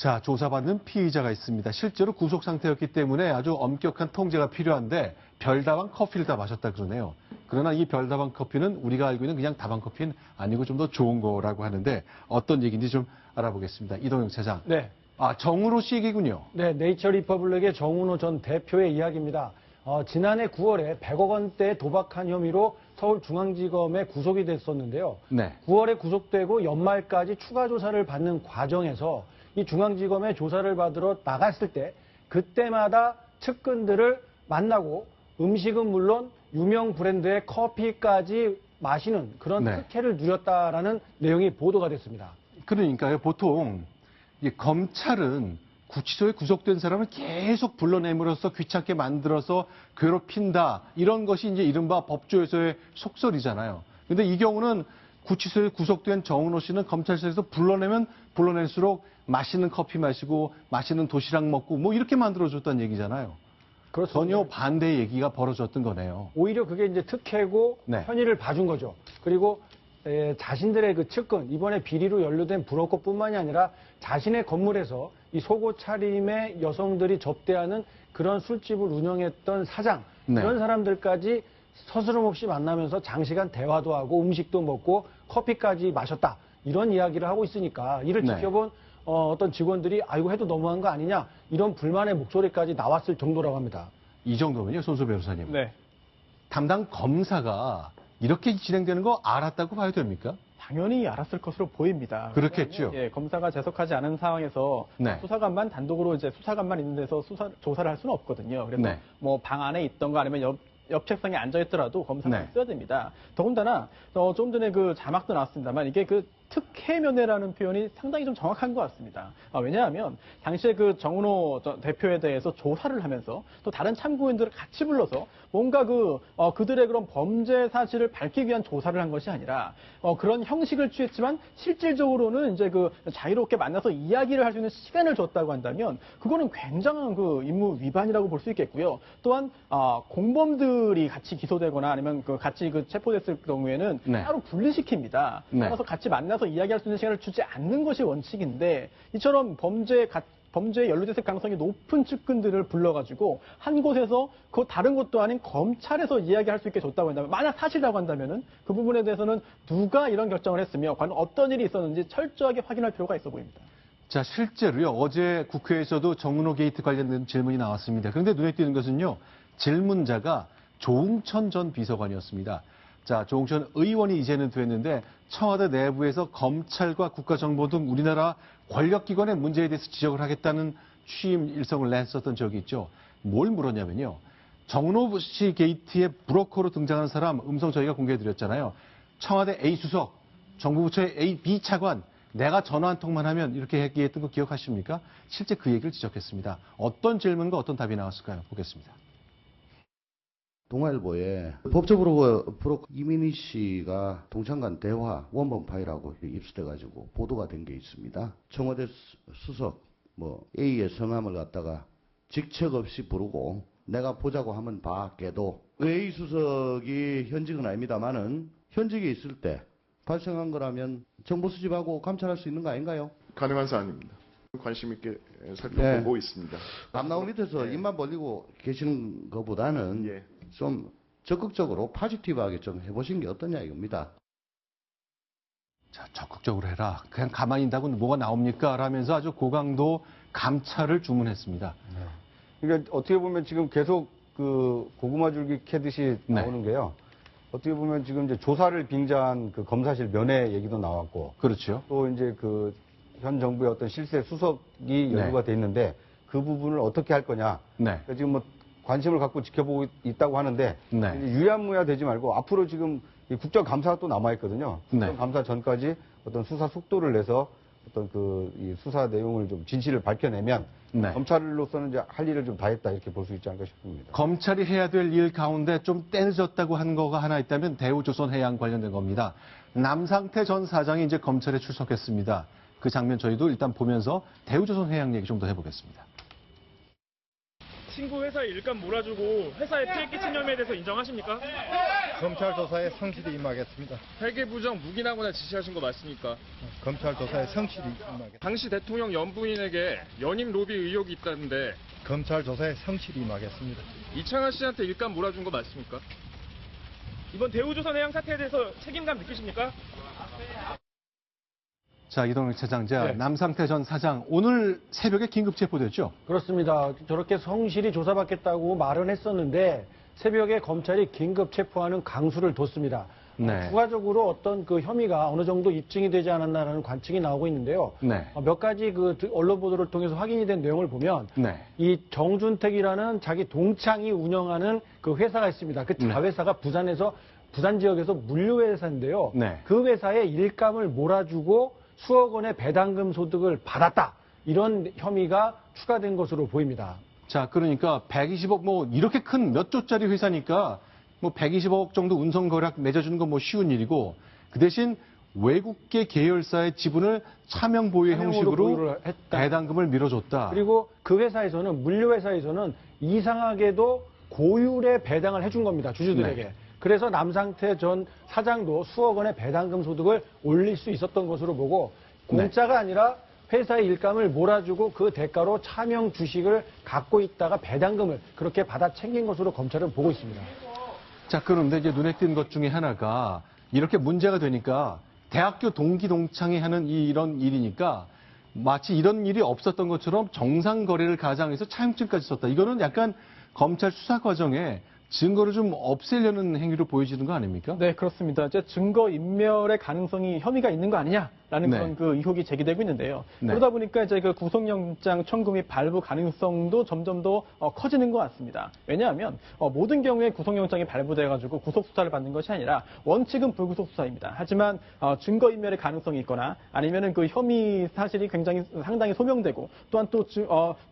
자, 조사받는 피의자가 있습니다. 실제로 구속 상태였기 때문에 아주 엄격한 통제가 필요한데 별다방 커피를 다 마셨다 그러네요. 그러나 이 별다방 커피는 우리가 알고 있는 그냥 다방 커피는 아니고 좀 더 좋은 거라고 하는데 어떤 얘기인지 좀 알아보겠습니다. 이동영 차장. 네. 정은호 씨 얘기군요. 네, 네이처 리퍼블릭의 정은호 전 대표의 이야기입니다. 지난해 9월에 100억 원대 도박한 혐의로 서울중앙지검에 구속이 됐었는데요. 네. 9월에 구속되고 연말까지 추가 조사를 받는 과정에서 이 중앙지검에 조사를 받으러 나갔을 때 그때마다 측근들을 만나고 음식은 물론 유명 브랜드의 커피까지 마시는 그런 네. 특혜를 누렸다라는 내용이 보도가 됐습니다. 그러니까요. 보통 이 검찰은 구치소에 구속된 사람을 계속 불러내므로써 귀찮게 만들어서 괴롭힌다. 이런 것이 이제 이른바 법조에서의 속설이잖아요. 근데 이 경우는 구치소에 구속된 정은호 씨는 검찰청에서 불러내면 불러낼수록 맛있는 커피 마시고 맛있는 도시락 먹고 뭐 이렇게 만들어줬다는 얘기잖아요. 그렇습니다. 전혀 반대의 얘기가 벌어졌던 거네요. 오히려 그게 이제 특혜고 네. 편의를 봐준 거죠. 그리고 자신들의 그 측근, 이번에 비리로 연루된 브로커뿐만이 아니라 자신의 건물에서 이 속옷 차림의 여성들이 접대하는 그런 술집을 운영했던 사장, 네. 그런 사람들까지 서스럼 없이 만나면서 장시간 대화도 하고 음식도 먹고 커피까지 마셨다. 이런 이야기를 하고 있으니까 이를 네. 지켜본 어떤 직원들이 이거 해도 너무한 거 아니냐 이런 불만의 목소리까지 나왔을 정도라고 합니다. 이 정도면요, 손수 변호사님. 네. 담당 검사가 이렇게 진행되는 거 알았다고 봐야 됩니까? 당연히 알았을 것으로 보입니다. 그렇겠죠. 예, 검사가 재속하지 않은 상황에서 네. 수사관만 단독으로 이제 수사관만 있는 데서 조사를 할 수는 없거든요. 그래서 네. 뭐 방 안에 있던가 아니면 옆 책상에 앉아 있더라도 검사가 네. 있어야 됩니다. 더군다나 좀 전에 그 자막도 나왔습니다만 이게 그 특혜면회라는 표현이 상당히 좀 정확한 것 같습니다. 왜냐하면 당시에 그 정은호 대표에 대해서 조사를 하면서 또 다른 참고인들을 같이 불러서 뭔가 그들의 그런 범죄 사실을 밝히기 위한 조사를 한 것이 아니라 그런 형식을 취했지만 실질적으로는 이제 그 자유롭게 만나서 이야기를 할 수 있는 시간을 줬다고 한다면 그거는 굉장한 그 임무 위반이라고 볼 수 있겠고요. 또한 공범들이 같이 기소되거나 아니면 그 같이 그 체포됐을 경우에는 네. 따로 분리시킵니다. 네. 따라서 같이 만나서 이야기할 수 있는 시간을 주지 않는 것이 원칙인데 이처럼 범죄에 연루됐을 가능성이 높은 측근들을 불러가지고 한 곳에서 그 다른 곳도 아닌 검찰에서 이야기할 수 있게 줬다고 한다면 만약 사실이라고 한다면은 그 부분에 대해서는 누가 이런 결정을 했으며 과연 어떤 일이 있었는지 철저하게 확인할 필요가 있어 보입니다. 자, 실제로요, 어제 국회에서도 정은호 게이트 관련된 질문이 나왔습니다. 그런데 눈에 띄는 것은요, 질문자가 조응천 전 비서관이었습니다. 자, 조응천 의원이 이제는 됐는데 청와대 내부에서 검찰과 국가정보 등 우리나라 권력기관의 문제에 대해서 지적을 하겠다는 취임 일성을 냈었던 적이 있죠. 뭘 물었냐면요. 정은호 씨 게이트의 브로커로 등장하는 사람 음성 저희가 공개해드렸잖아요. 청와대 A 수석, 정부부처의 A, B 차관, 내가 전화 한 통만 하면 이렇게 얘기했던 거 기억하십니까? 실제 그 얘기를 지적했습니다. 어떤 질문과 어떤 답이 나왔을까요? 보겠습니다. 동아일보에 법조브로커 이민희 씨가 동창간 대화 원본 파일하고 입수돼가지고 보도가 된 게 있습니다. 청와대 수석 A의 성함을 갖다가 직책 없이 부르고 내가 보자고 하면 봐 걔도 A 수석이 현직은 아닙니다만은 현직에 있을 때 발생한 거라면 정보 수집하고 감찰할 수 있는 거 아닌가요? 가능한 사안입니다. 관심 있게 살펴보고 있습니다. 남나무 밑에서 입만 벌리고 계시는 것보다는 좀 적극적으로 포지티브하게 좀 해보신 게 어떠냐 이겁니다. 자, 적극적으로 해라. 그냥 가만히 있다고 뭐가 나옵니까? 라면서 아주 고강도 감찰을 주문했습니다. 그러니까 어떻게 보면 지금 계속 그 고구마 줄기 캐듯이 나오는 게요. 어떻게 보면 지금 이제 조사를 빙자한 그 검사실 면회 얘기도 나왔고. 그렇죠. 또 이제 그 현 정부의 어떤 실세 수석이 연루가 돼 있는데 그 부분을 어떻게 할 거냐. 그러니까 지금 뭐 관심을 갖고 지켜보고 있다고 하는데 이제 유야무야 되지 말고 앞으로 지금 이 국정감사가 또 남아있거든요. 국정감사 전까지 어떤 수사 속도를 내서 어떤 이 수사 내용을 좀 진실을 밝혀내면 검찰로서는 이제 할 일을 좀 다 했다 이렇게 볼 수 있지 않을까 싶습니다. 검찰이 해야 될 일 가운데 좀 떼늦었다고 한 거가 하나 있다면 대우조선해양 관련된 겁니다. 남상태 전 사장이 이제 검찰에 출석했습니다. 그 장면 저희도 일단 보면서 대우조선해양 얘기 좀 더 해보겠습니다. 친구 회사에 일감 몰아주고 회사에 피해 끼친 혐의에 대해서 인정하십니까? 검찰 조사에 성실히 임하겠습니다. 회계 부정 묵인하거나 지시하신 거 맞습니까? 검찰 조사에 성실히 임하겠습니다. 당시 대통령 연부인에게 연임 로비 의혹이 있다는데 검찰 조사에 성실히 임하겠습니다. 이창하 씨한테 일감 몰아준 거 맞습니까? 이번 대우조선 해양 사태에 대해서 책임감 느끼십니까? 자, 이동욱 차장, 네. 남상태 전 사장 오늘 새벽에 긴급 체포됐죠? 그렇습니다. 저렇게 성실히 조사받겠다고 말은 했었는데 새벽에 검찰이 긴급 체포하는 강수를 뒀습니다. 네. 추가적으로 어떤 그 혐의가 어느 정도 입증이 되지 않았나라는 관측이 나오고 있는데요. 네. 몇 가지 그 언론 보도를 통해서 확인이 된 내용을 보면 네. 이 정준택이라는 자기 동창이 운영하는 그 회사가 있습니다. 그 자회사가 부산 지역에서 물류회사인데요. 네. 그 회사에 일감을 몰아주고 수억 원의 배당금 소득을 받았다. 이런 혐의가 추가된 것으로 보입니다. 자, 그러니까 120억 뭐 이렇게 큰 몇 조짜리 회사니까 뭐 120억 정도 운송 거래액 맺어주는 건 뭐 쉬운 일이고 그 대신 외국계 계열사의 지분을 차명 보유 형식으로 배당금을 밀어줬다. 그리고 그 회사에서는 물류회사에서는 이상하게도 고율의 배당을 해준 겁니다. 주주들에게. 네. 그래서 남상태 전 사장도 수억 원의 배당금 소득을 올릴 수 있었던 것으로 보고 공짜가 아니라 회사의 일감을 몰아주고 그 대가로 차명 주식을 갖고 있다가 배당금을 그렇게 받아 챙긴 것으로 검찰은 보고 있습니다. 자, 그런데 이제 눈에 띈 것 중에 하나가 이렇게 문제가 되니까 대학교 동기 동창이 하는 이런 일이니까 마치 이런 일이 없었던 것처럼 정상 거래를 가장해서 차용증까지 썼다. 이거는 약간 검찰 수사 과정에 증거를 좀 없애려는 행위로 보여지는 거 아닙니까? 네, 그렇습니다. 이제 증거 인멸의 가능성이 혐의가 있는 거 아니냐라는 네. 그런 그 의혹이 제기되고 있는데요. 네. 그러다 보니까 이제 그 구속영장 청구 및 발부 가능성도 점점 더 커지는 것 같습니다. 왜냐하면 모든 경우에 구속영장이 발부돼가지고 구속 수사를 받는 것이 아니라 원칙은 불구속 수사입니다. 하지만 증거 인멸의 가능성이 있거나 아니면은 그 혐의 사실이 상당히 소명되고 또한 또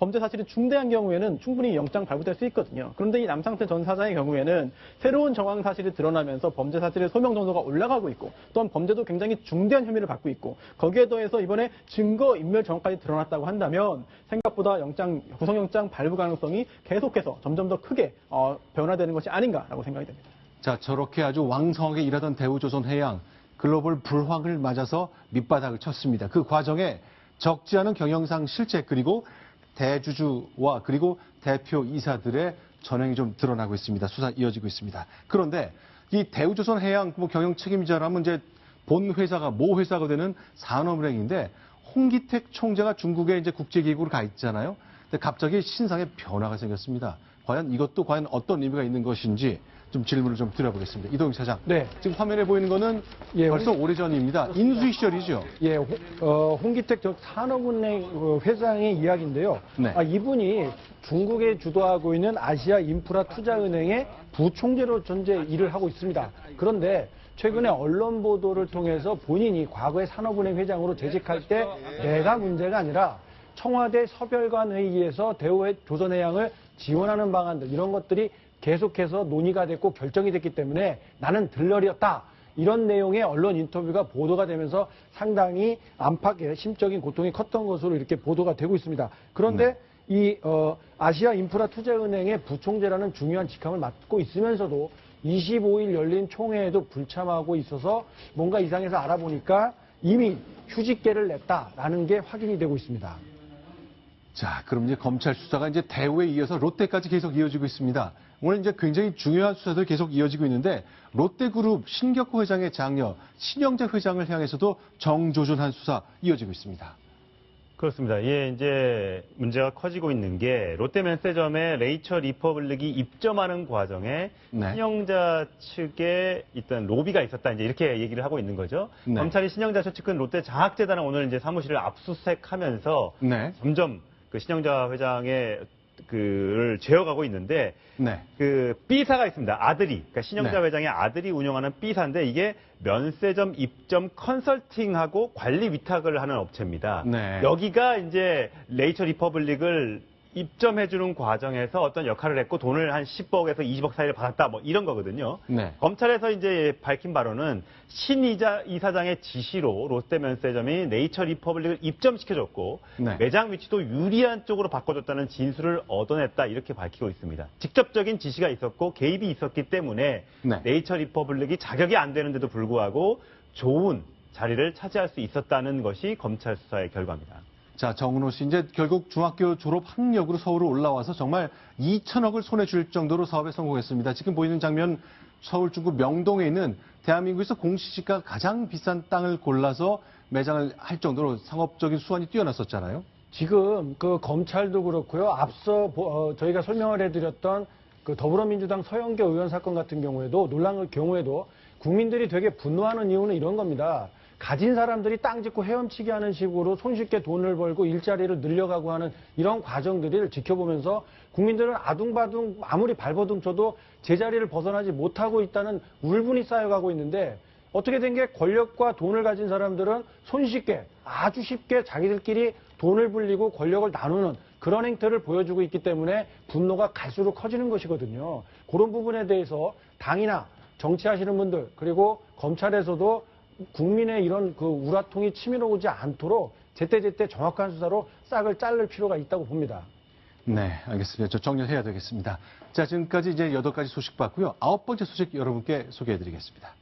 범죄 사실이 중대한 경우에는 충분히 영장 발부될 수 있거든요. 그런데 이 남상태 전 사장의 경우에는 새로운 정황 사실이 드러나면서 범죄 사실의 소명 정도가 올라가고 있고 또한 범죄도 굉장히 중대한 혐의를 받고 있고 거기에 더해서 이번에 증거 인멸 정황까지 드러났다고 한다면 생각보다 구속영장 발부 가능성이 계속해서 점점 더 크게 변화되는 것이 아닌가라고 생각이 됩니다. 자, 저렇게 아주 왕성하게 일하던 대우조선해양 글로벌 불황을 맞아서 밑바닥을 쳤습니다. 그 과정에 적지 않은 경영상 실책 그리고 대주주와 그리고 대표 이사들의 전횡이 좀 드러나고 있습니다. 수사 이어지고 있습니다. 그런데 이 대우조선해양 경영 책임자라면 이제 본 회사가 모 회사가 되는 산업은행인데 홍기택 총재가 중국에 이제 국제기구로 가 있잖아요. 근데 갑자기 신상에 변화가 생겼습니다. 이것도 과연 어떤 의미가 있는 것인지 좀 질문을 좀 드려보겠습니다. 이동욱 차장. 네. 지금 화면에 보이는 거는 벌써 오래전입니다. 인수위 시절이죠. 예, 홍기택 전 산업은행 회장의 이야기인데요. 네. 이분이 중국에 주도하고 있는 아시아 인프라 투자은행의 부총재로 현재 일을 하고 있습니다. 그런데 최근에 언론 보도를 통해서 본인이 과거에 산업은행 회장으로 재직할 때 내가 문제가 아니라 청와대 서별관 회의에서 대우조선해양을 지원하는 방안들 이런 것들이 계속해서 논의가 됐고 결정이 됐기 때문에 나는 들러리였다. 이런 내용의 언론 인터뷰가 보도가 되면서 상당히 안팎의 심적인 고통이 컸던 것으로 이렇게 보도가 되고 있습니다. 그런데 이 아시아 인프라 투자은행의 부총재라는 중요한 직함을 맡고 있으면서도 25일 열린 총회에도 불참하고 있어서 뭔가 이상해서 알아보니까 이미 휴직계를 냈다라는 게 확인이 되고 있습니다. 자, 그럼 이제 검찰 수사가 이제 대우에 이어서 롯데까지 계속 이어지고 있습니다. 오늘 이제 굉장히 중요한 수사들 계속 이어지고 있는데 롯데그룹 신격호 회장의 장녀 신영자 회장을 향해서도 정조준한 수사 이어지고 있습니다. 그렇습니다. 예, 이제 문제가 커지고 있는 게 롯데면세점에 레이처 리퍼블릭이 입점하는 과정에 신영자 측에 있던 로비가 있었다. 이제 이렇게 얘기를 하고 있는 거죠. 검찰이 신영자 측은 롯데 장학재단을 오늘 이제 사무실을 압수수색하면서 점점 그 신영자 회장의 그를 죄어가고 있는데 그 B사가 있습니다. 아들이 그러니까 신영자 회장의 아들이 운영하는 B사인데 이게 면세점 입점 컨설팅하고 관리 위탁을 하는 업체입니다. 여기가 이제 레이처 리퍼블릭을 입점해주는 과정에서 어떤 역할을 했고 돈을 한 10억에서 20억 사이를 받았다 뭐 이런 거거든요. 네. 검찰에서 이제 밝힌 바로는 신 이사장의 지시로 롯데면세점이 네이처 리퍼블릭을 입점시켜줬고 네. 매장 위치도 유리한 쪽으로 바꿔줬다는 진술을 얻어냈다 이렇게 밝히고 있습니다. 직접적인 지시가 있었고 개입이 있었기 때문에 네. 네이처 리퍼블릭이 자격이 안 되는데도 불구하고 좋은 자리를 차지할 수 있었다는 것이 검찰 수사의 결과입니다. 자, 정은호 씨 이제 결국 중학교 졸업 학력으로 서울로 올라와서 정말 2천억을 손에 쥘 정도로 사업에 성공했습니다. 지금 보이는 장면 서울 중구 명동에 있는 대한민국에서 공시지가 가장 비싼 땅을 골라서 매장을 할 정도로 상업적인 수완이 뛰어났었잖아요. 지금 그 검찰도 그렇고요. 앞서 저희가 설명을 해드렸던 그 더불어민주당 서영교 의원 사건 같은 경우에도 논란의 경우에도 국민들이 되게 분노하는 이유는 이런 겁니다. 가진 사람들이 땅 짓고 헤엄치기 하는 식으로 손쉽게 돈을 벌고 일자리를 늘려가고 하는 이런 과정들을 지켜보면서 국민들은 아둥바둥 아무리 발버둥 쳐도 제자리를 벗어나지 못하고 있다는 울분이 쌓여가고 있는데 어떻게 된 게 권력과 돈을 가진 사람들은 손쉽게 아주 쉽게 자기들끼리 돈을 불리고 권력을 나누는 그런 행태를 보여주고 있기 때문에 분노가 갈수록 커지는 것이거든요. 그런 부분에 대해서 당이나 정치하시는 분들 그리고 검찰에서도 국민의 이런 그 우라통이 치밀어 오지 않도록 제때제때 정확한 수사로 싹을 자를 필요가 있다고 봅니다. 네, 알겠습니다. 저 정리해야 되겠습니다. 자, 지금까지 이제 8가지 소식 봤고요. 9번째 소식 여러분께 소개해드리겠습니다.